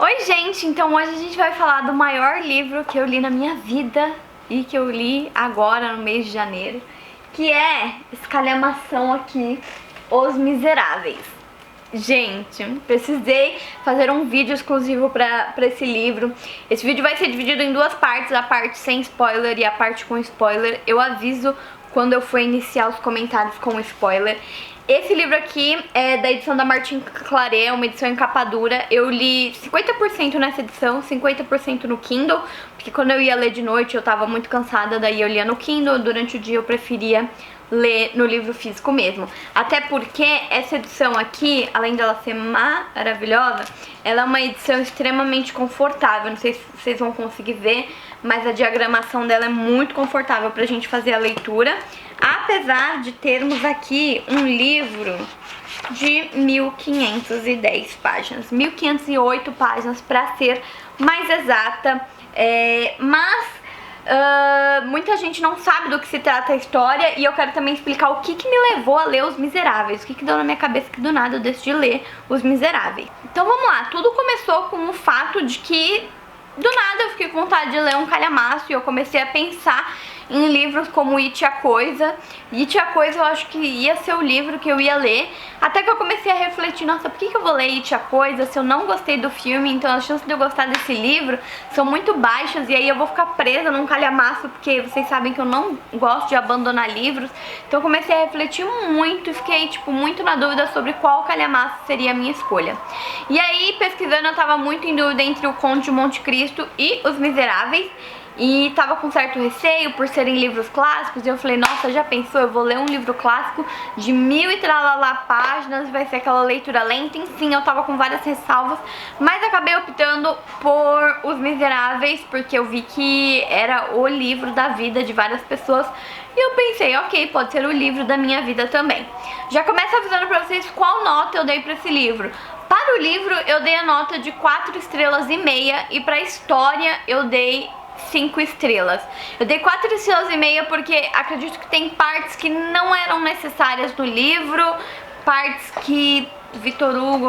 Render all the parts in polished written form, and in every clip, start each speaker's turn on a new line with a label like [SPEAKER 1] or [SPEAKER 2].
[SPEAKER 1] Oi gente, então hoje a gente vai falar do maior livro que eu li na minha vida e que eu li agora no mês de janeiro, que é esse calhamação aqui, Os Miseráveis. Gente, precisei fazer um vídeo exclusivo pra esse livro. Esse vídeo vai ser dividido em duas partes, a parte sem spoiler e a parte com spoiler. Eu aviso quando eu for iniciar os comentários com spoiler. Esse livro aqui é da edição da Martin Claret, uma edição em capa dura. Eu li 50% nessa edição, 50% no Kindle, porque quando eu ia ler de noite eu tava muito cansada, daí eu lia no Kindle, durante o dia eu preferia ler no livro físico mesmo. Até porque essa edição aqui, além dela ser maravilhosa, ela é uma edição extremamente confortável. Não sei se vocês vão conseguir ver, mas a diagramação dela é muito confortável pra gente fazer a leitura. Apesar de termos aqui um livro de 1510 páginas, 1508 páginas para ser mais exata, mas muita gente não sabe do que se trata a história e eu quero também explicar o que me levou a ler Os Miseráveis, o que deu na minha cabeça que do nada eu decidi ler Os Miseráveis. Então vamos lá, tudo começou com o fato de que do nada eu fiquei com vontade de ler um calhamaço e eu comecei a pensar em livros como It, a Coisa. It, a Coisa eu acho que ia ser o livro que eu ia ler, até que eu comecei a refletir, nossa, por que eu vou ler It, a Coisa se eu não gostei do filme? Então as chances de eu gostar desse livro são muito baixas e aí eu vou ficar presa num calhamaço, porque vocês sabem que eu não gosto de abandonar livros. Então eu comecei a refletir muito e fiquei tipo muito na dúvida sobre qual calhamaço seria a minha escolha. E aí pesquisando eu tava muito em dúvida entre O Conde de Monte Cristo e Os Miseráveis. E tava com certo receio por serem livros clássicos. E eu falei, nossa, já pensou? Eu vou ler um livro clássico de 1000 e tralalá páginas, vai ser aquela leitura lenta. Enfim, eu tava com várias ressalvas, mas acabei optando por Os Miseráveis, porque eu vi que era o livro da vida de várias pessoas. E eu pensei, ok, pode ser o livro da minha vida também. Já começo avisando pra vocês qual nota eu dei pra esse livro. Para o livro eu dei a nota de 4,5 estrelas e pra história eu dei 5 estrelas. Eu dei 4,5 estrelas porque acredito que tem partes que não eram necessárias no livro, partes que Victor Hugo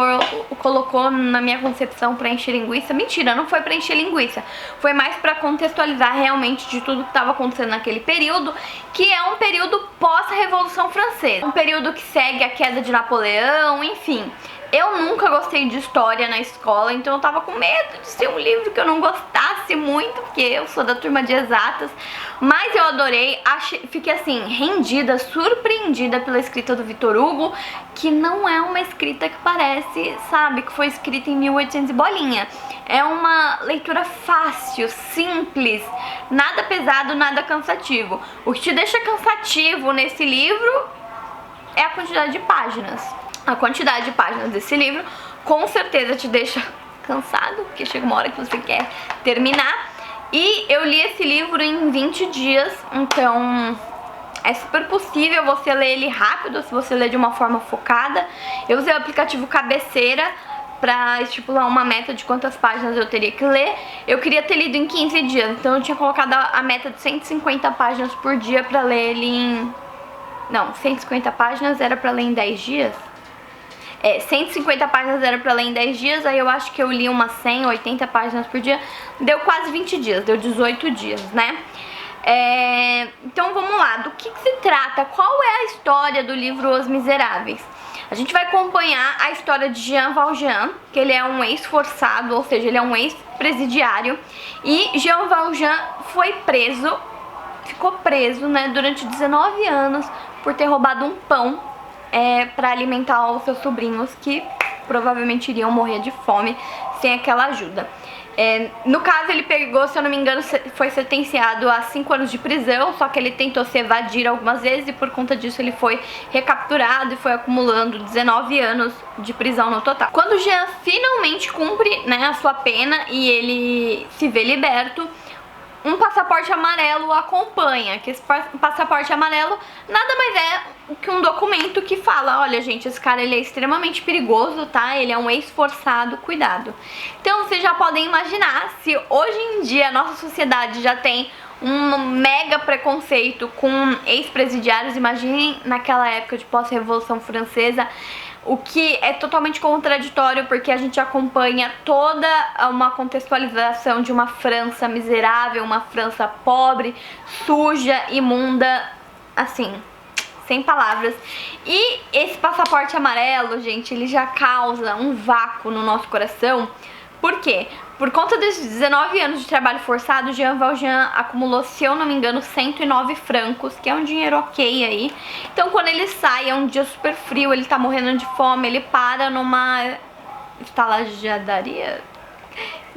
[SPEAKER 1] colocou na minha concepção pra encher linguiça. Mentira, não foi pra encher linguiça, foi mais pra contextualizar realmente de tudo que estava acontecendo naquele período, que é um período pós-Revolução Francesa, um período que segue a queda de Napoleão, enfim. Eu nunca gostei de história na escola, então eu tava com medo de ser um livro que eu não gostasse muito, porque eu sou da turma de exatas. Mas eu adorei, fiquei assim, rendida, surpreendida pela escrita do Victor Hugo, que não é uma escrita que parece, sabe, que foi escrita em 1800 e bolinha. É uma leitura fácil, simples, nada pesado, nada cansativo. O que te deixa cansativo nesse livro é a quantidade de páginas. A quantidade de páginas desse livro com certeza te deixa cansado, porque chega uma hora que você quer terminar. E eu li esse livro em 20 dias, então é super possível você ler ele rápido, se você ler de uma forma focada. Eu usei o aplicativo Cabeceira pra estipular uma meta de quantas páginas eu teria que ler. Eu queria ter lido em 15 dias, então eu tinha colocado a meta de 150 páginas por dia pra ler ele em... Não, 150 páginas era pra ler em 10 dias? 150 páginas era pra ler em 10 dias, aí eu acho que eu li umas 100, 80 páginas por dia, deu quase 20 dias, deu 18 dias, né? Então vamos lá, do que se trata? Qual é a história do livro Os Miseráveis? A gente vai acompanhar a história de Jean Valjean, que ele é um ex-forçado, ou seja, ele é um ex-presidiário, e Jean Valjean foi preso, ficou preso, né, durante 19 anos por ter roubado um pão para alimentar os seus sobrinhos, que provavelmente iriam morrer de fome sem aquela ajuda. No caso ele pegou, se eu não me engano, foi sentenciado a 5 anos de prisão, só que ele tentou se evadir algumas vezes e por conta disso ele foi recapturado e foi acumulando 19 anos de prisão no total. Quando Jean finalmente cumpre, né, a sua pena e ele se vê liberto, um passaporte amarelo o acompanha, que esse passaporte amarelo nada mais é que um documento que fala, olha gente, esse cara ele é extremamente perigoso, tá? Ele é um ex-forçado, cuidado. Então vocês já podem imaginar, se hoje em dia a nossa sociedade já tem um mega preconceito com ex-presidiários. Imaginem naquela época de pós-revolução francesa, o que é totalmente contraditório, porque a gente acompanha toda uma contextualização de uma França miserável, uma França pobre, suja, imunda, assim, sem palavras. E esse passaporte amarelo, gente, ele já causa um vácuo no nosso coração. Por quê? Por conta desses 19 anos de trabalho forçado, Jean Valjean acumulou, se eu não me engano, 109 francos, que é um dinheiro ok aí. Então, quando ele sai, é um dia super frio, ele tá morrendo de fome, ele para numa estalajadaria,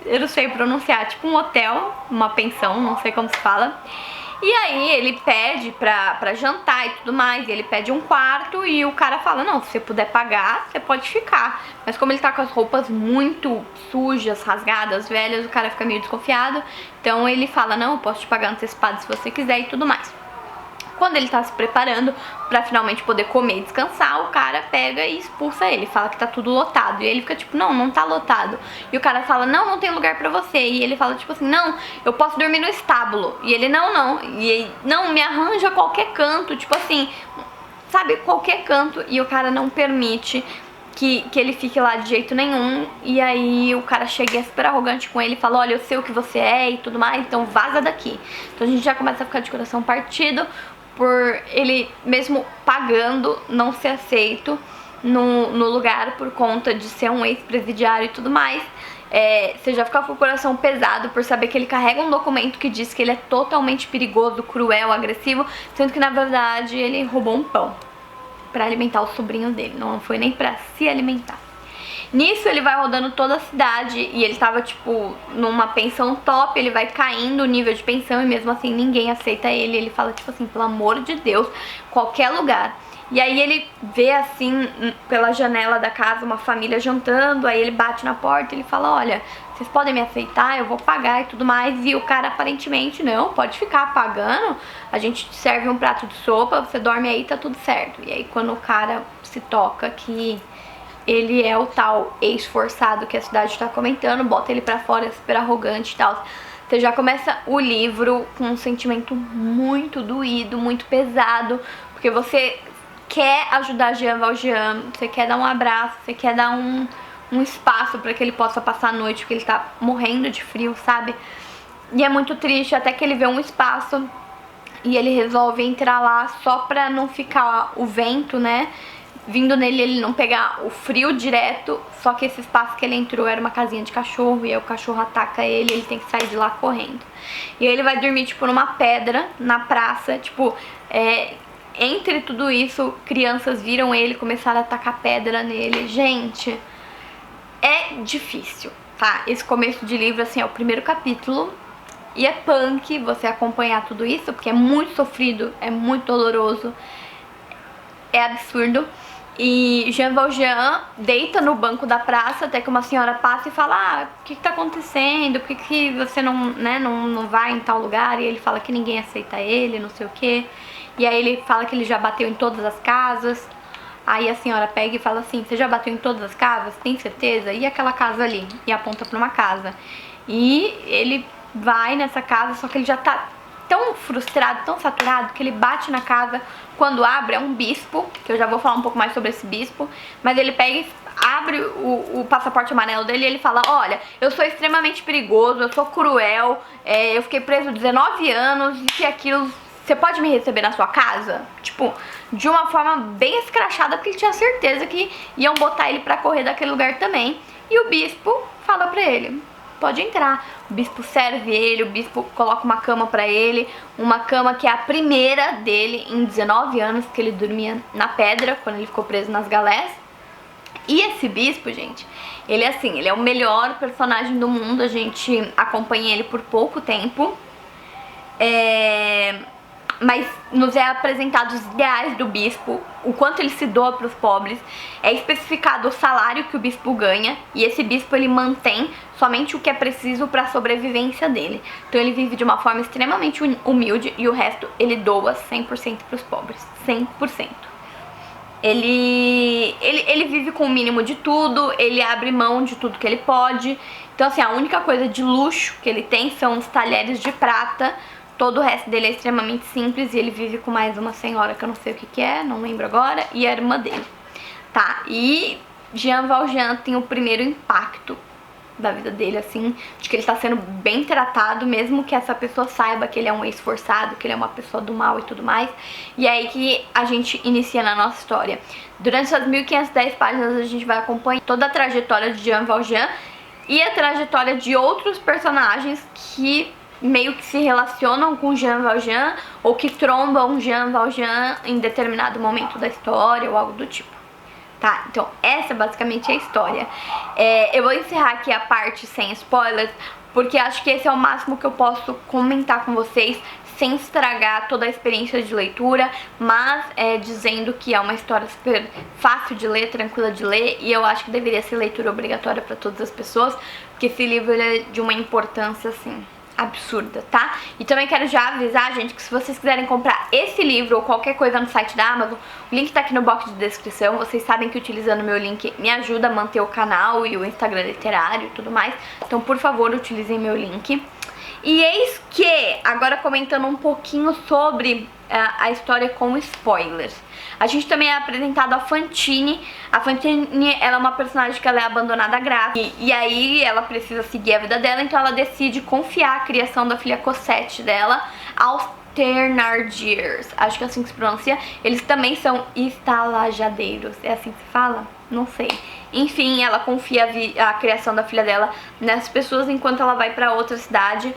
[SPEAKER 1] eu não sei pronunciar, tipo um hotel, uma pensão, não sei como se fala. E aí ele pede pra jantar e tudo mais, e ele pede um quarto e o cara fala, não, se você puder pagar, você pode ficar. Mas como ele tá com as roupas muito sujas, rasgadas, velhas, o cara fica meio desconfiado. Então ele fala, não, eu posso te pagar antecipado se você quiser e tudo mais. Quando ele tá se preparando pra finalmente poder comer e descansar, o cara pega e expulsa ele, fala que tá tudo lotado. E ele fica tipo, não, não tá lotado. E o cara fala, não, não tem lugar pra você. E ele fala tipo assim, não, eu posso dormir no estábulo. E ele, não, não. E ele, não, me arranja qualquer canto, tipo assim, sabe, qualquer canto. E o cara não permite que ele fique lá de jeito nenhum. E aí o cara chega e é super arrogante com ele e fala, olha, eu sei o que você é e tudo mais, então vaza daqui. Então a gente já começa a ficar de coração partido por ele, mesmo pagando, não ser aceito no lugar por conta de ser um ex-presidiário e tudo mais. Você já fica com o coração pesado por saber que ele carrega um documento que diz que ele é totalmente perigoso, cruel, agressivo, sendo que na verdade ele roubou um pão pra alimentar o sobrinho dele, não foi nem pra se alimentar. Nisso ele vai rodando toda a cidade e ele tava tipo numa pensão top, ele vai caindo o nível de pensão e mesmo assim ninguém aceita ele. Ele fala tipo assim, pelo amor de Deus, qualquer lugar. E aí ele vê assim pela janela da casa uma família jantando, aí ele bate na porta e ele fala, olha, vocês podem me aceitar, eu vou pagar e tudo mais. E o cara aparentemente, não, pode ficar pagando, a gente te serve um prato de sopa, você dorme aí, tá tudo certo. E aí quando o cara se toca que ele é o tal ex-forçado que a cidade tá comentando, bota ele pra fora, super arrogante e tal. Você já começa o livro com um sentimento muito doído, muito pesado, porque você quer ajudar Jean Valjean, você quer dar um abraço, você quer dar um espaço pra que ele possa passar a noite, porque ele tá morrendo de frio, sabe? E é muito triste, até que ele vê um espaço e ele resolve entrar lá só pra não ficar o vento, né, vindo nele, ele não pegar o frio direto. Só que esse espaço que ele entrou era uma casinha de cachorro, e aí o cachorro ataca ele tem que sair de lá correndo. E aí ele vai dormir, tipo, numa pedra, na praça, tipo, entre tudo isso, crianças viram ele, começaram a atacar pedra nele. Gente, é difícil, tá? Esse começo de livro, assim, é o primeiro capítulo, e é punk você acompanhar tudo isso, porque é muito sofrido, é muito doloroso, é absurdo. E Jean Valjean deita no banco da praça até que uma senhora passa e fala, ah, o que tá acontecendo? Por que você não vai em tal lugar? E ele fala que ninguém aceita ele, não sei o que. E aí ele fala que ele já bateu em todas as casas. Aí a senhora pega e fala assim, você já bateu em todas as casas? Tem certeza? E aquela casa ali? E aponta pra uma casa. E ele vai nessa casa, só que ele já tá tão frustrado, tão saturado, que ele bate na casa. Quando abre, é um bispo, que eu já vou falar um pouco mais sobre esse bispo, mas ele pega e abre o passaporte amarelo dele e ele fala, olha, eu sou extremamente perigoso, eu sou cruel, eu fiquei preso 19 anos, e aquilo, você pode me receber na sua casa? Tipo, de uma forma bem escrachada, porque ele tinha certeza que iam botar ele pra correr daquele lugar também. E o bispo fala pra ele, pode entrar. O bispo serve ele, o bispo coloca uma cama pra ele, uma cama que é a primeira dele em 19 anos, que ele dormia na pedra, quando ele ficou preso nas galés. E esse bispo, gente, ele é assim, ele é o melhor personagem do mundo, a gente acompanha ele por pouco tempo. Mas nos é apresentado os ideais do bispo, o quanto ele se doa para os pobres, é especificado o salário que o bispo ganha, e esse bispo ele mantém somente o que é preciso para a sobrevivência dele. Então ele vive de uma forma extremamente humilde e o resto ele doa 100% para os pobres, 100%. Ele vive com o mínimo de tudo, ele abre mão de tudo que ele pode. Então assim, a única coisa de luxo que ele tem são os talheres de prata Todo o resto dele é extremamente simples e ele vive com mais uma senhora que eu não sei o que é, não lembro agora, e a irmã dele. Tá, e Jean Valjean tem o primeiro impacto da vida dele, assim, de que ele tá sendo bem tratado, mesmo que essa pessoa saiba que ele é um esforçado, que ele é uma pessoa do mal e tudo mais. E é aí que a gente inicia na nossa história. Durante essas 1510 páginas a gente vai acompanhar toda a trajetória de Jean Valjean e a trajetória de outros personagens que meio que se relacionam com Jean Valjean ou que trombam Jean Valjean em determinado momento da história ou algo do tipo. Tá, então essa basicamente é a história. Eu vou encerrar aqui a parte sem spoilers, porque acho que esse é o máximo que eu posso comentar com vocês, sem estragar toda a experiência de leitura, mas dizendo que é uma história super fácil de ler, tranquila de ler, e eu acho que deveria ser leitura obrigatória para todas as pessoas, porque esse livro ele é de uma importância, assim, absurda, tá? E também quero já avisar, gente, que se vocês quiserem comprar esse livro ou qualquer coisa no site da Amazon, o link tá aqui no box de descrição. Vocês sabem que utilizando o meu link me ajuda a manter o canal e o Instagram literário e tudo mais. Então, por favor, utilizem meu link. E eis que, agora comentando um pouquinho sobre a história com spoilers. A gente também é apresentado a Fantine. A Fantine, ela é uma personagem que ela é abandonada grávida. E aí ela precisa seguir a vida dela, então ela decide confiar a criação da filha Cosette dela aos Thénardiers. Acho que é assim que se pronuncia. Eles também são estalajadeiros. É assim que se fala? Não sei. Enfim, ela confia a criação da filha dela nessas pessoas, enquanto ela vai pra outra cidade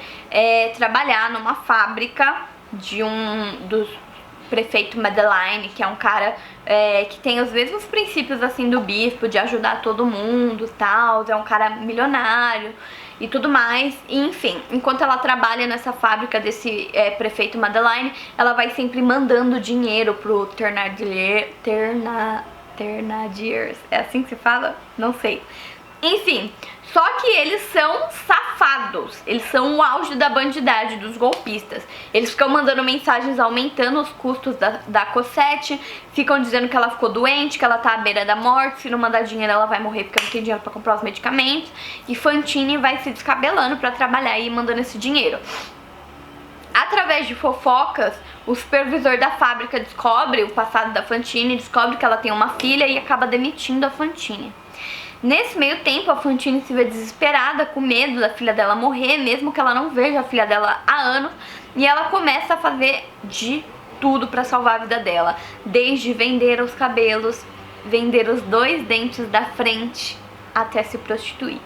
[SPEAKER 1] trabalhar numa fábrica do prefeito Madeleine, que é um cara que tem os mesmos princípios assim do bispo, de ajudar todo mundo e tal, é um cara milionário e tudo mais. E, enfim, enquanto ela trabalha nessa fábrica desse prefeito Madeleine, ela vai sempre mandando dinheiro pro Thénardiers, é assim que se fala? Não sei. Enfim, só que eles são safados, eles são o auge da bandidagem, dos golpistas. Eles ficam mandando mensagens aumentando os custos da Cosette, ficam dizendo que ela ficou doente, que ela tá à beira da morte, se não mandar dinheiro ela vai morrer porque não tem dinheiro pra comprar os medicamentos. E Fantine vai se descabelando pra trabalhar e mandando esse dinheiro. Através de fofocas, o supervisor da fábrica descobre o passado da Fantine, descobre que ela tem uma filha e acaba demitindo a Fantine. Nesse meio tempo, a Fantine se vê desesperada, com medo da filha dela morrer, mesmo que ela não veja a filha dela há anos, e ela começa a fazer de tudo para salvar a vida dela, desde vender os cabelos, vender os 2 dentes da frente, até se prostituir.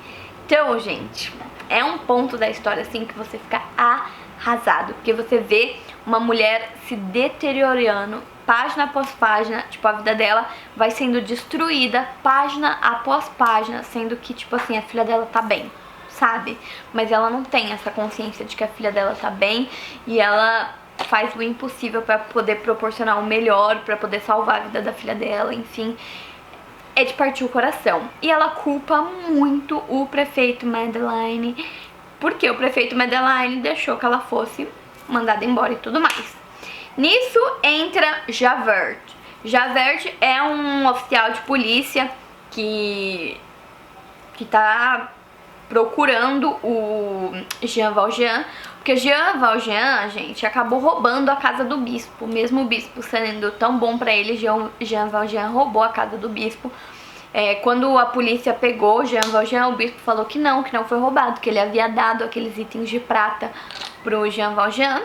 [SPEAKER 1] Então, gente, é um ponto da história assim que você fica arrasado, porque você vê uma mulher se deteriorando página após página, tipo, a vida dela vai sendo destruída página após página, sendo que, tipo assim, a filha dela tá bem, sabe? Mas ela não tem essa consciência de que a filha dela tá bem e ela faz o impossível pra poder proporcionar o melhor, pra poder salvar a vida da filha dela, enfim. É de partir o coração. E ela culpa muito o prefeito Madeleine, porque o prefeito Madeleine deixou que ela fosse mandada embora e tudo mais. Nisso entra Javert. Javert é um oficial de polícia que tá procurando o Jean Valjean, porque Jean Valjean, gente, acabou roubando a casa do bispo. Mesmo o bispo sendo tão bom pra ele, Jean Valjean roubou a casa do bispo. Quando a polícia pegou Jean Valjean, o bispo falou que não foi roubado, que ele havia dado aqueles itens de prata pro Jean Valjean.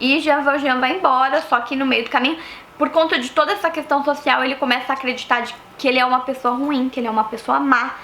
[SPEAKER 1] E Jean Valjean vai embora, só que no meio do caminho, por conta de toda essa questão social, ele começa a acreditar que ele é uma pessoa ruim, que ele é uma pessoa má.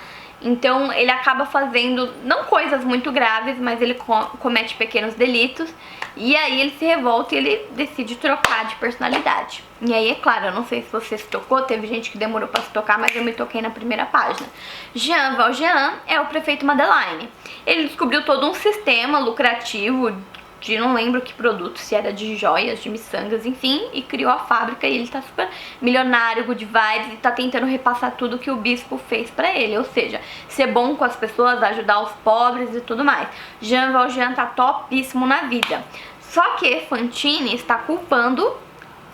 [SPEAKER 1] Então ele acaba fazendo, não coisas muito graves, mas ele comete pequenos delitos. E aí ele se revolta e ele decide trocar de personalidade. E aí, é claro, eu não sei se você se tocou, teve gente que demorou pra se tocar, mas eu me toquei na primeira página. Jean Valjean é o prefeito Madeleine. Ele descobriu todo um sistema lucrativo de não lembro que produto, se era de joias, de miçangas, enfim, e criou a fábrica e ele tá super milionário, good vibes, e tá tentando repassar tudo que o bispo fez pra ele, ou seja, ser bom com as pessoas, ajudar os pobres e tudo mais. Jean Valjean tá topíssimo na vida. Só que Fantine está culpando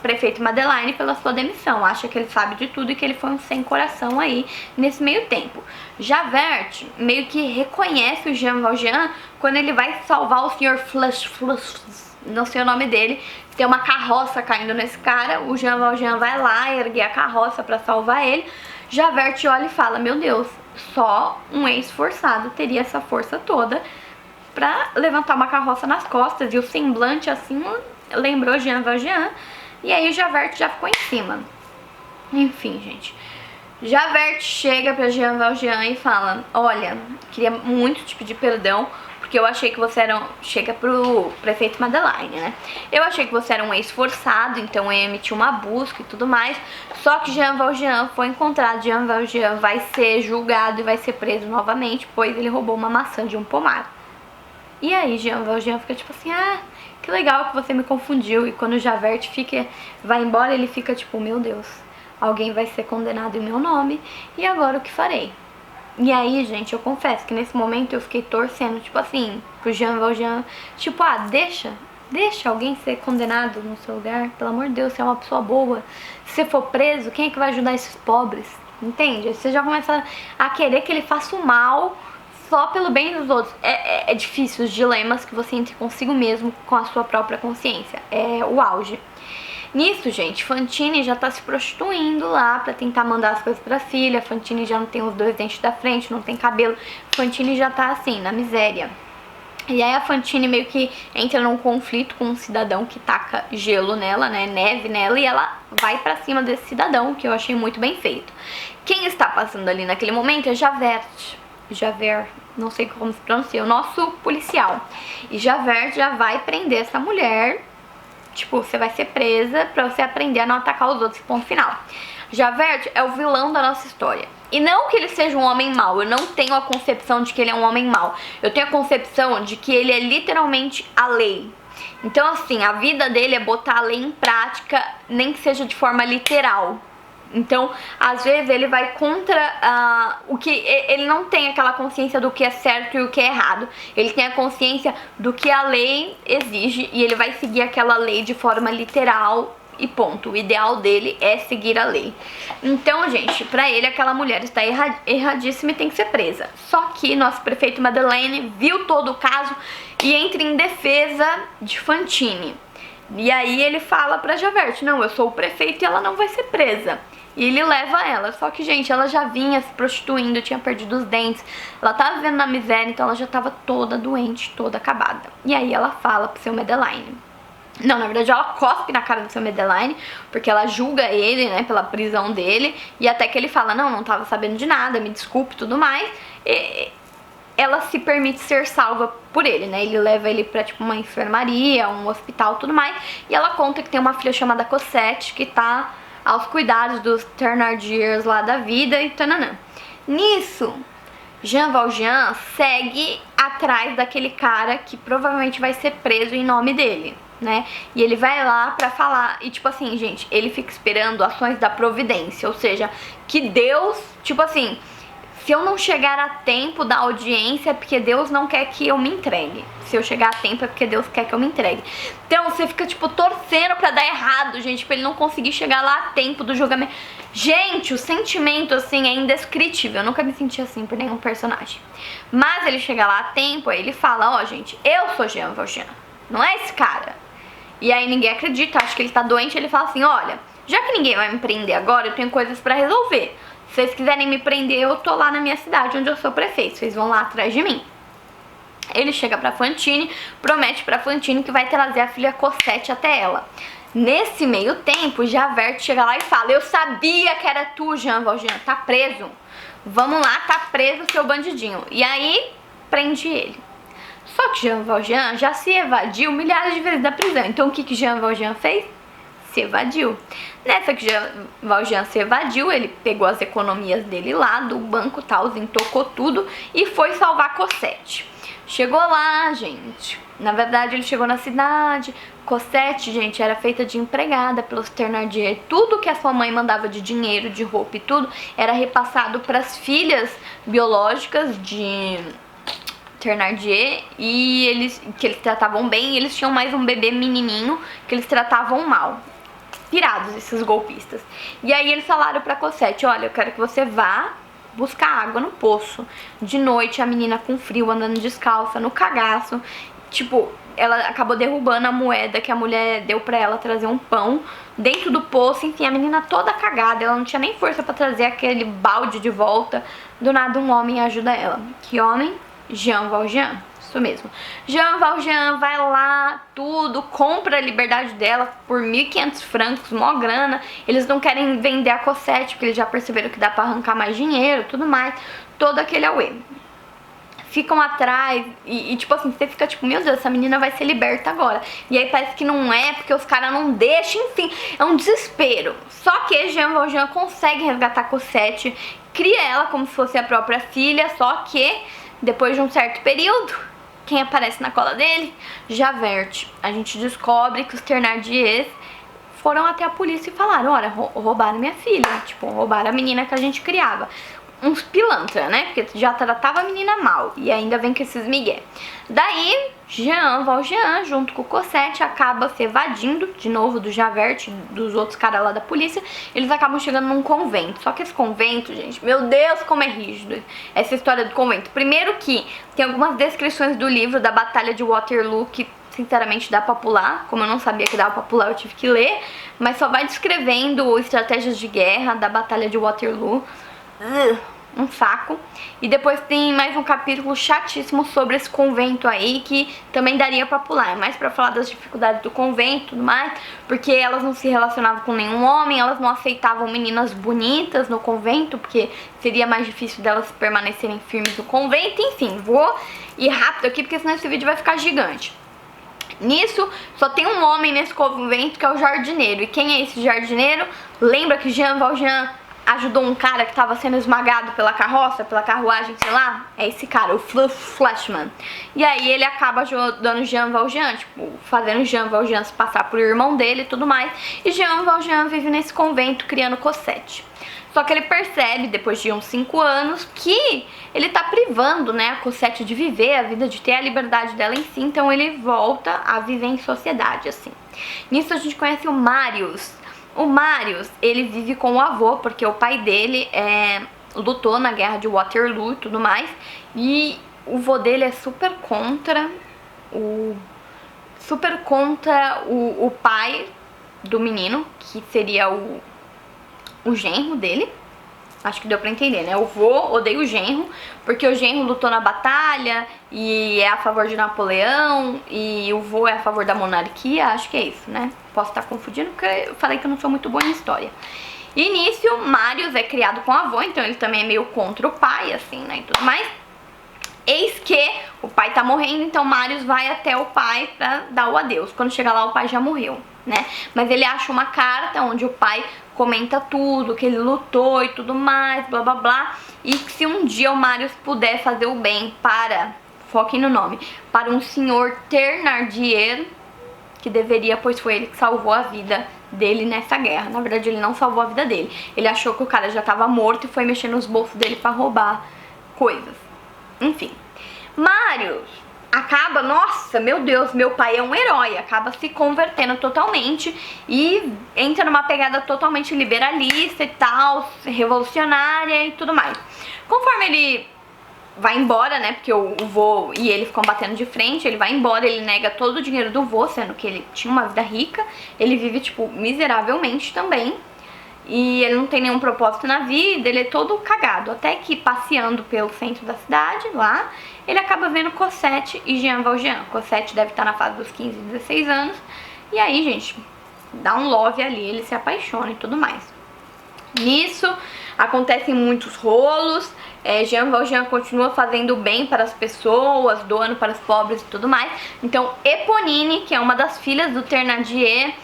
[SPEAKER 1] prefeito Madeleine pela sua demissão. Acha que ele sabe de tudo e que ele foi um sem coração aí nesse meio tempo. Javert meio que reconhece o Jean Valjean quando ele vai salvar o Sr. Flush, não sei o nome dele. Tem uma carroça caindo nesse cara, o Jean Valjean vai lá erguer a carroça pra salvar ele. Javert olha e fala, meu Deus, só um ex-forçado teria essa força toda pra levantar uma carroça nas costas. E o semblante assim lembrou Jean Valjean. E aí o Javert já ficou em cima. Enfim, gente, Javert chega pra Jean Valjean e fala, olha, queria muito te pedir perdão, porque eu achei que você era chega pro prefeito Madeleine, né? Eu achei que você era um ex-forçado, então eu emiti uma busca e tudo mais. Só que Jean Valjean foi encontrado. Jean Valjean vai ser julgado e vai ser preso novamente, pois ele roubou uma maçã de um pomar. E aí Jean Valjean fica tipo assim, ah, que legal que você me confundiu. E quando o Javert vai embora, ele fica tipo, meu Deus, alguém vai ser condenado em meu nome, e agora o que farei? E aí, gente, eu confesso que nesse momento eu fiquei torcendo, tipo assim, pro Jean Valjean, tipo, ah, deixa alguém ser condenado no seu lugar, pelo amor de Deus, você é uma pessoa boa. Se você for preso, quem é que vai ajudar esses pobres? Entende? Você já começa a querer que ele faça o mal só pelo bem dos outros. É difícil os dilemas que você entra consigo mesmo, com a sua própria consciência. É o auge. Nisso, gente, Fantine já tá se prostituindo lá pra tentar mandar as coisas pra filha. Fantine já não tem os 2 dentes da frente, não tem cabelo. Fantine já tá assim, na miséria. E aí a Fantine meio que entra num conflito com um cidadão que taca gelo nela, né, neve nela, e ela vai pra cima desse cidadão, que eu achei muito bem feito. Quem está passando ali naquele momento é Javert, não sei como se pronuncia, o nosso policial. E Javert já vai prender essa mulher. Tipo, você vai ser presa pra você aprender a não atacar os outros, ponto final. Javert é o vilão da nossa história. E não que ele seja um homem mau, eu não tenho a concepção de que ele é um homem mau. Eu tenho a concepção de que ele é literalmente a lei. Então, assim, a vida dele é botar a lei em prática, nem que seja de forma literal. Então, às vezes ele vai contra o que... Ele não tem aquela consciência do que é certo e o que é errado. Ele tem a consciência do que a lei exige e ele vai seguir aquela lei de forma literal e ponto. O ideal dele é seguir a lei. Então, gente, pra ele aquela mulher está erradíssima e tem que ser presa. Só que nosso prefeito Madeleine viu todo o caso e entra em defesa de Fantine. E aí ele fala pra Javert, não, eu sou o prefeito e ela não vai ser presa. E ele leva ela, só que, gente, ela já vinha se prostituindo, tinha perdido os dentes, ela tava vivendo na miséria, então ela já tava toda doente, toda acabada. E aí ela fala pro seu Madeleine. Não, na verdade ela cospe na cara do seu Madeleine, porque ela julga ele, né, pela prisão dele, e até que ele fala, não tava sabendo de nada, me desculpe e tudo mais. E ela se permite ser salva por ele, né, ele leva ele pra, tipo, uma enfermaria, um hospital e tudo mais, e ela conta que tem uma filha chamada Cosette, que tá aos cuidados dos Thénardiers lá da vida e tananã. Nisso, Jean Valjean segue atrás daquele cara que provavelmente vai ser preso em nome dele, né? E ele vai lá pra falar, e tipo assim, gente, ele fica esperando ações da providência, ou seja, que Deus, tipo assim, se eu não chegar a tempo da audiência é porque Deus não quer que eu me entregue. Se eu chegar a tempo é porque Deus quer que eu me entregue. Então você fica, tipo, torcendo pra dar errado, gente, pra ele não conseguir chegar lá a tempo do julgamento. Gente, o sentimento, assim, é indescritível. Eu nunca me senti assim por nenhum personagem. Mas ele chega lá a tempo, aí ele fala, ó, gente, eu sou Jean Valjean, não é esse cara. E aí ninguém acredita, acha que ele tá doente, ele fala assim, olha, já que ninguém vai me prender agora, eu tenho coisas pra resolver. Se vocês quiserem me prender, eu tô lá na minha cidade, onde eu sou prefeito. Vocês vão lá atrás de mim. Ele chega pra Fantine, promete pra Fantine que vai trazer a filha Cosette até ela. Nesse meio tempo, Javert chega lá e fala, eu sabia que era tu, Jean Valjean, tá preso. Vamos lá, tá preso, seu bandidinho. E aí, prende ele. Só que Jean Valjean já se evadiu milhares de vezes da prisão. Então o que Jean Valjean fez? Se evadiu. Nessa que Jean Valjean se evadiu, ele pegou as economias dele lá do banco, tal, tocou tudo e foi salvar Cosette. Chegou lá, gente. Na verdade, ele chegou na cidade. Cosette, gente, era feita de empregada pelos Thénardier. Tudo que a sua mãe mandava de dinheiro, de roupa e tudo, era repassado para as filhas biológicas de Thénardier, e eles tratavam bem, e eles tinham mais um bebê menininho que eles tratavam mal. pirados, esses golpistas. E aí eles falaram pra Cosette, olha, eu quero que você vá buscar água no poço. De noite, a menina com frio, andando descalça, no cagaço. Tipo, ela acabou derrubando a moeda que a mulher deu pra ela trazer um pão dentro do poço. Enfim, a menina toda cagada, ela não tinha nem força pra trazer aquele balde de volta. Do nada um homem ajuda ela. Que homem? Jean Valjean. Isso mesmo. Jean Valjean vai lá, tudo, compra a liberdade dela por 1.500 francos, mó grana. Eles não querem vender a Cosette, porque eles já perceberam que dá pra arrancar mais dinheiro, tudo mais. Todo aquele auê. Ficam atrás e tipo assim, você fica tipo, meu Deus, essa menina vai ser liberta agora. E aí parece que não é, porque os caras não deixam, enfim, é um desespero. Só que Jean Valjean consegue resgatar a Cosette, cria ela como se fosse a própria filha, só que depois de um certo período, quem aparece na cola dele? Javert. A gente descobre que os Thénardiers foram até a polícia e falaram, olha, roubaram minha filha, tipo, roubaram a menina que a gente criava. Uns pilantra, né? Porque já tratava a menina mal e ainda vem com esses migué. Daí, Jean Valjean, junto com o Cosette, acaba se evadindo, de novo, do Javert, dos outros caras lá da polícia. Eles acabam chegando num convento. Só que esse convento, gente, meu Deus, como é rígido essa história do convento. Primeiro que tem algumas descrições do livro da Batalha de Waterloo que, sinceramente, dá pra pular. Como eu não sabia que dava pra pular, eu tive que ler. Mas só vai descrevendo estratégias de guerra da Batalha de Waterloo. Um saco. E depois tem mais um capítulo chatíssimo sobre esse convento aí, que também daria pra pular. É mais pra falar das dificuldades do convento e tudo mais, porque elas não se relacionavam com nenhum homem, elas não aceitavam meninas bonitas no convento, porque seria mais difícil delas permanecerem firmes no convento. Enfim, vou ir rápido aqui, porque senão esse vídeo vai ficar gigante. Nisso, só tem um homem nesse convento, que é o jardineiro. E quem é esse jardineiro? Lembra que Jean Valjean ajudou um cara que tava sendo esmagado pela carroça, pela carruagem, sei lá? É esse cara, o Flashman. E aí ele acaba ajudando Jean Valjean, tipo, fazendo Jean Valjean se passar por irmão dele e tudo mais. E Jean Valjean vive nesse convento criando Cosette. Só que ele percebe, depois de uns 5 anos, que ele tá privando, né, a Cosette de viver a vida, de ter a liberdade dela em si. Então ele volta a viver em sociedade, assim. Nisso a gente conhece o Marius. O Marius, ele vive com o avô, porque o pai dele lutou na guerra de Waterloo e tudo mais. E o avô dele é super contra o pai do menino, que seria o genro dele. Acho que deu pra entender, né? O vô odeia o genro, porque o genro lutou na batalha e é a favor de Napoleão, e o vô é a favor da monarquia, acho que é isso, né? Posso estar confundindo, porque eu falei que eu não sou muito boa em história. Início, Marius é criado com o avô, então ele também é meio contra o pai, assim, né? E tudo mais. Eis que o pai tá morrendo, então Marius vai até o pai pra dar o adeus. Quando chega lá, o pai já morreu, né? Mas ele acha uma carta onde o pai comenta tudo, que ele lutou e tudo mais, blá blá blá. E que se um dia o Marius puder fazer o bem para, foquem no nome, para um senhor Thénardier, que deveria, pois foi ele que salvou a vida dele nessa guerra. Na verdade, ele não salvou a vida dele. Ele achou que o cara já tava morto e foi mexer nos bolsos dele pra roubar coisas. Enfim, Marius acaba, nossa, meu Deus, meu pai é um herói, acaba se convertendo totalmente e entra numa pegada totalmente liberalista e tal, revolucionária e tudo mais. Conforme ele vai embora, né, porque o vô e ele ficam batendo de frente, ele vai embora, ele nega todo o dinheiro do vô, sendo que ele tinha uma vida rica, ele vive, tipo, miseravelmente também. E ele não tem nenhum propósito na vida, ele é todo cagado. Até que passeando pelo centro da cidade, lá, ele acaba vendo Cosette e Jean Valjean. Cosette deve estar na fase dos 15, 16 anos. E aí, gente, dá um love ali, ele se apaixona e tudo mais. Nisso, acontecem muitos rolos. Jean Valjean continua fazendo bem para as pessoas, doando para os pobres e tudo mais. Então, Eponine, que é uma das filhas do Thénardier,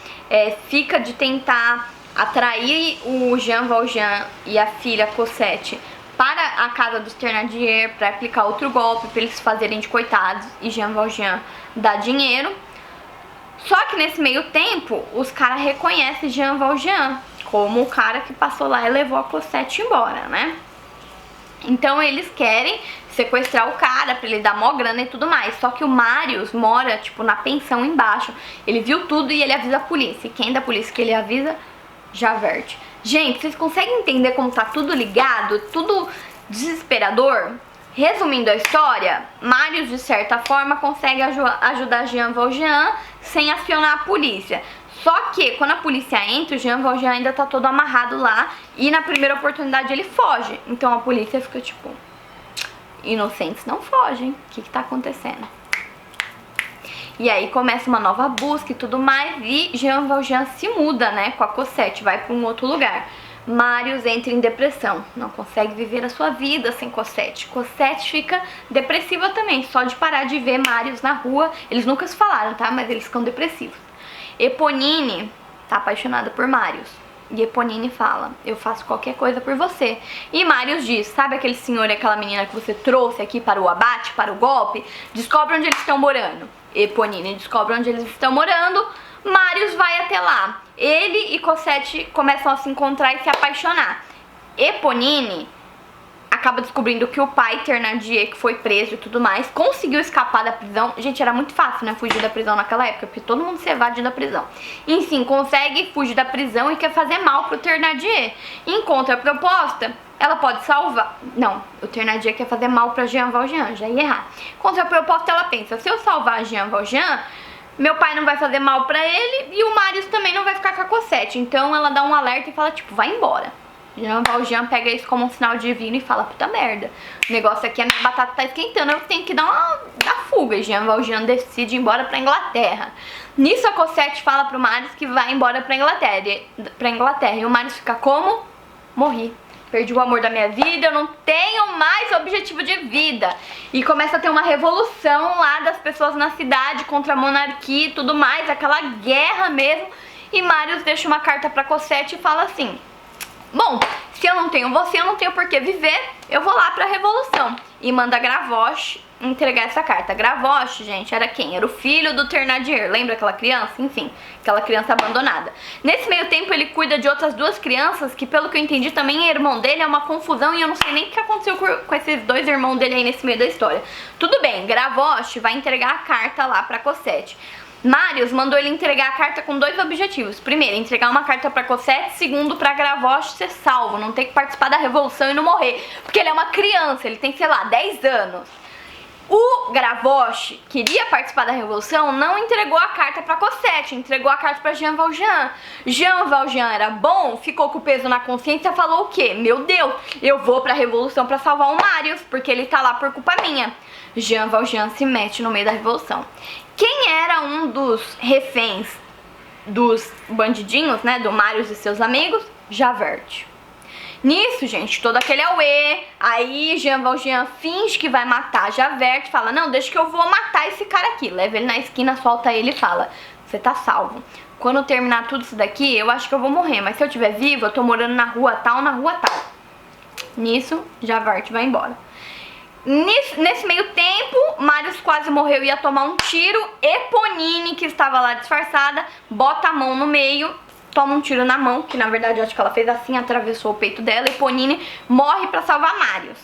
[SPEAKER 1] fica de tentar atrair o Jean Valjean e a filha Cosette para a casa dos Thénardier para aplicar outro golpe, para eles fazerem de coitados e Jean Valjean dá dinheiro. Só que nesse meio tempo, os caras reconhecem Jean Valjean como o cara que passou lá e levou a Cosette embora, né? Então eles querem sequestrar o cara pra ele dar mó grana e tudo mais. Só que o Marius mora, tipo, na pensão embaixo. Ele viu tudo e ele avisa a polícia. E quem é da polícia que ele avisa? Javert. Gente, vocês conseguem entender como tá tudo ligado? Tudo desesperador? Resumindo a história, Marius, de certa forma, consegue ajudar Jean Valjean sem acionar a polícia. Só que, quando a polícia entra, o Jean Valjean ainda tá todo amarrado lá e na primeira oportunidade ele foge. Então a polícia fica tipo, inocentes não fogem, o que tá acontecendo? E aí começa uma nova busca e tudo mais e Jean Valjean se muda, né, com a Cosette, vai pra um outro lugar. Marius entra em depressão, não consegue viver a sua vida sem Cosette. Cosette fica depressiva também, só de parar de ver Marius na rua. Eles nunca se falaram, tá? Mas eles ficam depressivos. Eponine tá apaixonada por Marius. E Eponine fala, eu faço qualquer coisa por você. E Marius diz, sabe aquele senhor e aquela menina que você trouxe aqui para o abate, para o golpe? Descobre onde eles estão morando. Eponine descobre onde eles estão morando. Marius vai até lá. Ele e Cosette começam a se encontrar e se apaixonar. Eponine acaba descobrindo que o pai, Thénardier, que foi preso e tudo mais, conseguiu escapar da prisão. Gente, era muito fácil, né, fugir da prisão naquela época, porque todo mundo se evade da prisão. Enfim, consegue fugir da prisão e quer fazer mal pro Thénardier. Em contraproposta, ela pode salvar... Não, o Thénardier quer fazer mal pra Jean Valjean, já ia errar. Contraproposta, ela pensa, se eu salvar Jean Valjean, meu pai não vai fazer mal pra ele e o Marius também não vai ficar com a Cosette. Então ela dá um alerta e fala, tipo, vai embora. Jean Valjean pega isso como um sinal divino e fala, puta merda, o negócio aqui, a minha batata tá esquentando, eu tenho que dar fuga. E Jean Valjean decide ir embora pra Inglaterra. Nisso a Cosette fala pro Marius que vai embora pra Inglaterra. E o Marius fica como? Morri. Perdi o amor da minha vida, eu não tenho mais objetivo de vida. E começa a ter uma revolução lá das pessoas na cidade contra a monarquia e tudo mais, aquela guerra mesmo. E Marius deixa uma carta pra Cosette e fala assim, bom, se eu não tenho você, eu não tenho por que viver, eu vou lá pra revolução. E manda Gavroche entregar essa carta. Gavroche, gente, era quem? Era o filho do Thénardier, lembra aquela criança? Enfim, aquela criança abandonada. Nesse meio tempo ele cuida de outras duas crianças, que pelo que eu entendi também é irmão dele, é uma confusão e eu não sei nem o que aconteceu com esses dois irmãos dele aí nesse meio da história. Tudo bem, Gavroche vai entregar a carta lá pra Cosette. Marius mandou ele entregar a carta com dois objetivos. Primeiro, entregar uma carta pra Cosette. Segundo, pra Gavroche ser salvo, não ter que participar da revolução e não morrer. Porque ele é uma criança, ele tem, sei lá, 10 anos. O Gavroche queria participar da revolução, não entregou a carta pra Cosette, entregou a carta pra Jean Valjean. Jean Valjean era bom, ficou com o peso na consciência e falou o quê? Meu Deus, eu vou pra revolução pra salvar o Marius, porque ele tá lá por culpa minha. Jean Valjean se mete no meio da revolução. Quem era um dos reféns dos bandidinhos, né, do Marius e seus amigos? Javert. Nisso, gente, todo aquele auê, aí Jean Valjean finge que vai matar Javert, fala, não, deixa que eu vou matar esse cara aqui. Leva ele na esquina, solta ele e fala, você tá salvo. Quando terminar tudo isso daqui, eu acho que eu vou morrer, mas se eu estiver vivo, eu tô morando na rua tal, na rua tal. Nisso, Javert vai embora. Nesse meio tempo, Marius quase morreu e ia tomar um tiro. Eponine, que estava lá disfarçada, bota a mão no meio, toma um tiro na mão, que na verdade eu acho que ela fez assim, atravessou o peito dela. Eponine morre pra salvar Marius.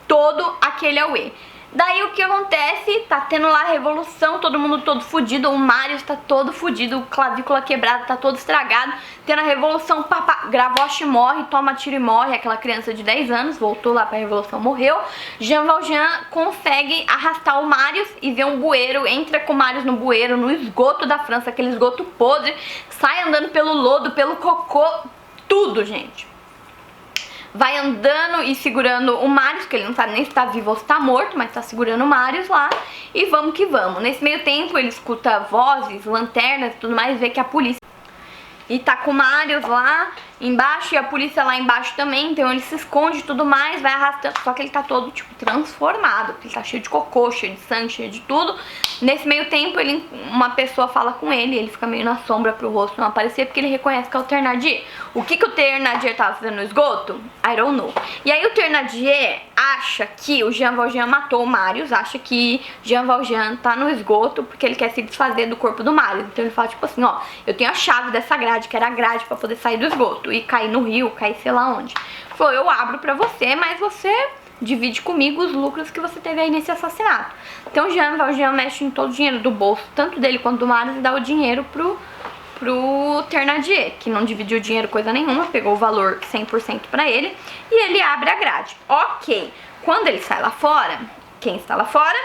[SPEAKER 1] Todo aquele auê. Daí o que acontece? Tá tendo lá a revolução, todo mundo todo fudido, o Marius tá todo fudido, clavícula quebrada, tá todo estragado. Tendo a revolução, Gavroche morre, toma tiro e morre, aquela criança de 10 anos, voltou lá pra revolução, morreu. Jean Valjean consegue arrastar o Marius e vê um bueiro, entra com o Marius no bueiro, no esgoto da França, aquele esgoto podre, sai andando pelo lodo, pelo cocô, tudo, gente. Vai andando e segurando o Marius, que ele não sabe nem se tá vivo ou se tá morto, mas tá segurando o Marius lá. E vamos que vamos. Nesse meio tempo ele escuta vozes, lanternas e tudo mais, vê que a polícia... E tá com o Marius lá embaixo e a polícia lá embaixo também, então ele se esconde e tudo mais, vai arrastando, só que ele tá todo, tipo, transformado, porque ele tá cheio de cocô, cheio de sangue, cheio de tudo. Nesse meio tempo, uma pessoa fala com ele fica meio na sombra pro rosto não aparecer, porque ele reconhece que é o Thénardier. O que o Thénardier tava fazendo no esgoto? I don't know. E aí o Thénardier acha que o Jean Valjean matou o Marius, acha que Jean Valjean tá no esgoto, porque ele quer se desfazer do corpo do Marius. Então ele fala, tipo assim, ó, eu tenho a chave dessa grade, que era a grade pra poder sair do esgoto e cair no rio, cair sei lá onde. Falou, eu abro pra você, mas você divide comigo os lucros que você teve aí nesse assassinato. Então o Jean Valjean mexe em todo o dinheiro do bolso, tanto dele quanto do Marius, e dá o dinheiro pro Thénardier, que não dividiu dinheiro coisa nenhuma, pegou o valor 100% pra ele, e ele abre a grade. Ok, quando ele sai lá fora, quem está lá fora?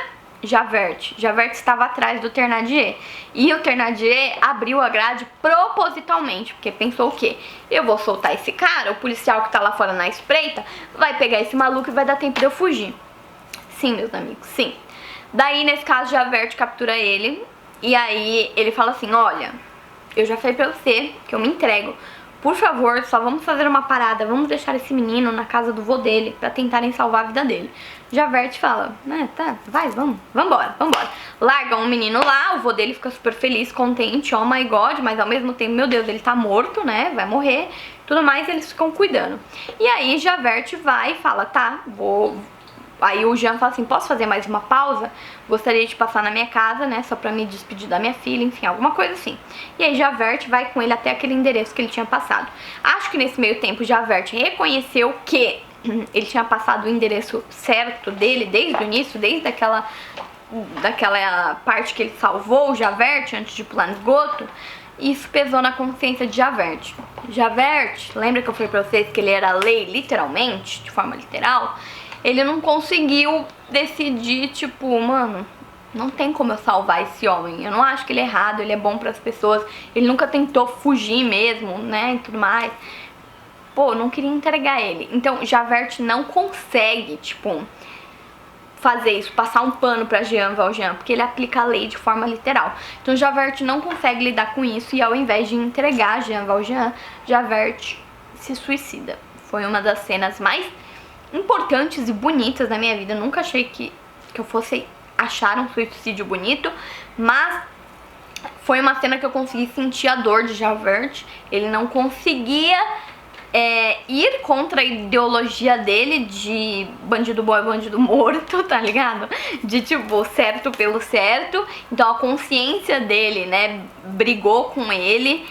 [SPEAKER 1] Javert. Javert estava atrás do Thénardier. E o Thénardier abriu a grade propositalmente, porque pensou o quê? Eu vou soltar esse cara, o policial que tá lá fora na espreita vai pegar esse maluco e vai dar tempo de eu fugir. Sim, meus amigos, sim. Daí, nesse caso, Javert captura ele. E aí ele fala assim, olha, eu já falei pra você que eu me entrego. Por favor, só vamos fazer uma parada, vamos deixar esse menino na casa do vô dele pra tentarem salvar a vida dele. Javert fala, tá, vambora. Largam o menino lá, o vô dele fica super feliz, contente, oh my god, mas ao mesmo tempo, meu Deus, ele tá morto, né, vai morrer, tudo mais, eles ficam cuidando. E aí Javert vai e fala, tá, vou... Aí o Jean fala assim, posso fazer mais uma pausa? Gostaria de passar na minha casa, né, só pra me despedir da minha filha, enfim, alguma coisa assim. E aí Javert vai com ele até aquele endereço que ele tinha passado. Acho que nesse meio tempo Javert reconheceu que ele tinha passado o endereço certo dele desde o início, desde daquela parte que ele salvou o Javert antes de pular no esgoto. Isso pesou na consciência de Javert. Javert, lembra que eu falei pra vocês que ele era a lei literalmente, de forma literal? Ele não conseguiu decidir, tipo, mano, não tem como eu salvar esse homem. Eu não acho que ele é errado, ele é bom pras pessoas. Ele nunca tentou fugir mesmo, né, e tudo mais. Pô, não queria entregar ele. Então, Javert não consegue, tipo, fazer isso, passar um pano pra Jean Valjean, porque ele aplica a lei de forma literal. Então, Javert não consegue lidar com isso e ao invés de entregar Jean Valjean, Javert se suicida. Foi uma das cenas mais importantes e bonitas da minha vida. Eu nunca achei que eu fosse achar um suicídio bonito, mas foi uma cena que eu consegui sentir a dor de Javert. Ele não conseguia ir contra a ideologia dele de bandido bom é bandido morto, tá ligado? De tipo, certo pelo certo. Então a consciência dele, né, brigou com ele.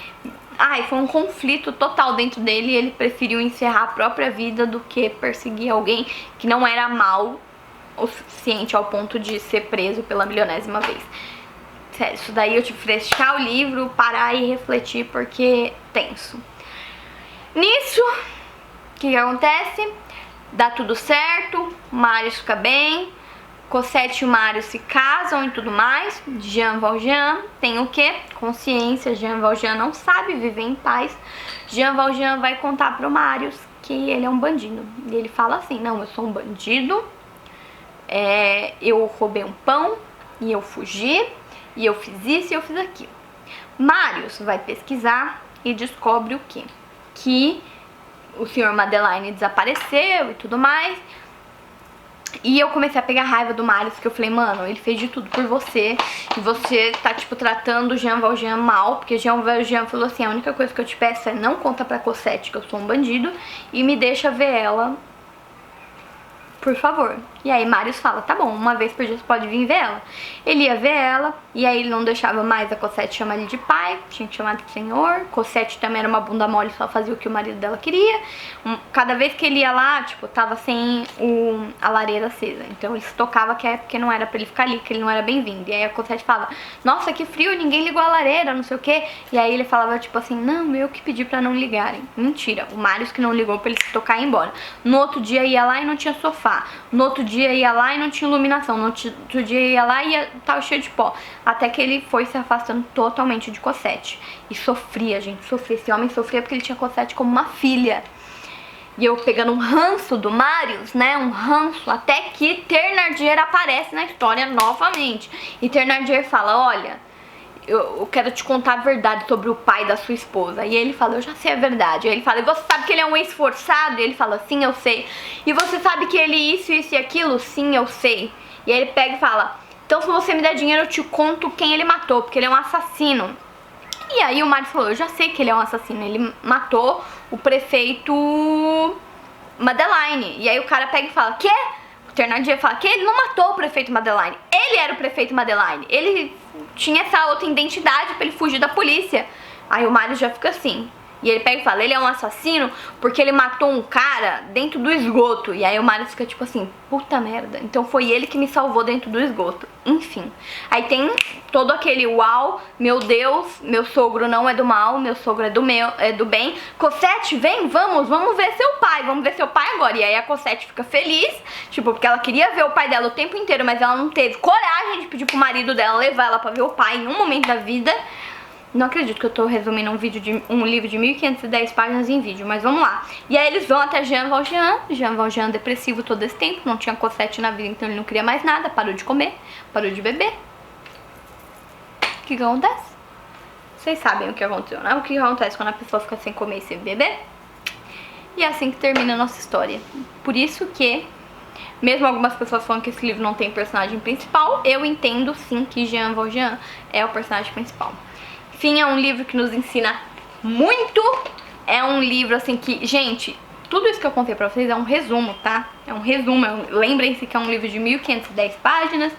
[SPEAKER 1] Ai, foi um conflito total dentro dele e ele preferiu encerrar a própria vida do que perseguir alguém que não era mal o suficiente ao ponto de ser preso pela milionésima vez. Sério, isso daí eu tive que fechar o livro, parar e refletir porque tenso. Nisso, o que acontece? Dá tudo certo, Marius fica bem, Cosette e o Marius se casam e tudo mais. Jean Valjean tem o quê? Consciência. Jean Valjean não sabe viver em paz. Jean Valjean vai contar pro Marius que ele é um bandido. E ele fala assim, não, eu sou um bandido, eu roubei um pão e eu fugi, e eu fiz isso e eu fiz aquilo. Marius vai pesquisar e descobre o quê? Que o senhor Madeleine desapareceu e tudo mais. E eu comecei a pegar raiva do Marius, porque eu falei, mano, ele fez de tudo por você e você tá, tipo, tratando o Jean Valjean mal, porque Jean Valjean falou assim, a única coisa que eu te peço é não conta pra Cosette que eu sou um bandido e me deixa ver ela, por favor. E aí Marius fala, tá bom, uma vez por dia você pode vir ver ela. Ele ia ver ela, e aí ele não deixava mais a Cosette chamar ele de pai, tinha que chamar de senhor. Cosette também era uma bunda mole, só fazia o que o marido dela queria. Cada vez que ele ia lá, tipo, tava sem a lareira acesa. Então ele se tocava que é porque não era pra ele ficar ali, que ele não era bem-vindo. E aí a Cosette falava, nossa, que frio, ninguém ligou a lareira, não sei o que. E aí ele falava, tipo assim, não, eu que pedi pra não ligarem. Mentira, o Marius que não ligou pra ele se tocar e ir embora. No outro dia ia lá e não tinha sofá. No outro dia ia lá e não tinha iluminação. No outro dia ia lá e tava cheio de pó. Até que ele foi se afastando totalmente de Cosette. E sofria, gente, sofria. Esse homem sofria porque ele tinha Cosette como uma filha. E eu pegando um ranço do Marius, né, um ranço, até que Thénardier aparece na história novamente. E Thénardier fala, olha, eu quero te contar a verdade sobre o pai da sua esposa. E ele fala, eu já sei a verdade. E ele fala, e você sabe que ele é um ex-forçado? E ele fala, sim, eu sei. E você sabe que ele isso e aquilo? Sim, eu sei. E aí ele pega e fala, então se você me der dinheiro eu te conto quem ele matou, porque ele é um assassino. E aí o Marius falou, eu já sei que ele é um assassino. Ele matou o prefeito Madeleine. E aí o cara pega e fala, quê? O Thénardier fala que ele não matou o prefeito Madeleine. Ele era o prefeito Madeleine. Ele tinha essa outra identidade pra ele fugir da polícia. Aí o Marius já fica assim, E ele pega e fala, ele é um assassino porque ele matou um cara dentro do esgoto. E aí o Marius fica tipo assim, puta merda, então foi ele que me salvou dentro do esgoto. Enfim, aí tem todo aquele uau, meu Deus, meu sogro não é do mal, meu sogro é do bem. Cosette, vem, vamos ver seu pai, vamos ver seu pai agora. E aí a Cosette fica feliz, tipo, porque ela queria ver o pai dela o tempo inteiro, mas ela não teve coragem de pedir pro marido dela levar ela pra ver o pai em um momento da vida. Não acredito que eu tô resumindo um livro de 1510 páginas em vídeo, mas vamos lá. E aí eles vão até Jean Valjean. Jean Valjean depressivo todo esse tempo, não tinha Cosette na vida, então ele não queria mais nada, parou de comer, parou de beber. O que acontece? Vocês sabem o que aconteceu, né? O que acontece quando a pessoa fica sem comer e sem beber? E é assim que termina a nossa história. Por isso que, mesmo algumas pessoas falando que esse livro não tem personagem principal, eu entendo sim que Jean Valjean é o personagem principal. Enfim, é um livro que nos ensina muito. É um livro assim que, gente, tudo isso que eu contei pra vocês é um resumo, tá? É um resumo, lembrem-se que é um livro de 1510 páginas.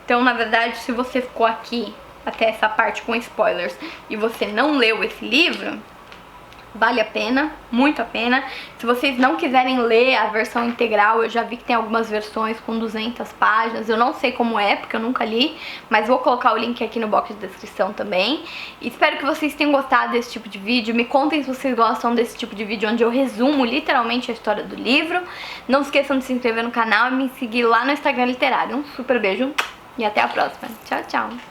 [SPEAKER 1] Então, na verdade, se você ficou aqui até essa parte com spoilers e você não leu esse livro, vale a pena, muito a pena. Se vocês não quiserem ler a versão integral, eu já vi que tem algumas versões com 200 páginas. Eu não sei como é, porque eu nunca li, mas vou colocar o link aqui no box de descrição também. E espero que vocês tenham gostado desse tipo de vídeo. Me contem se vocês gostam desse tipo de vídeo onde eu resumo literalmente a história do livro. Não esqueçam de se inscrever no canal e me seguir lá no Instagram Literário. Um super beijo e até a próxima. Tchau, tchau!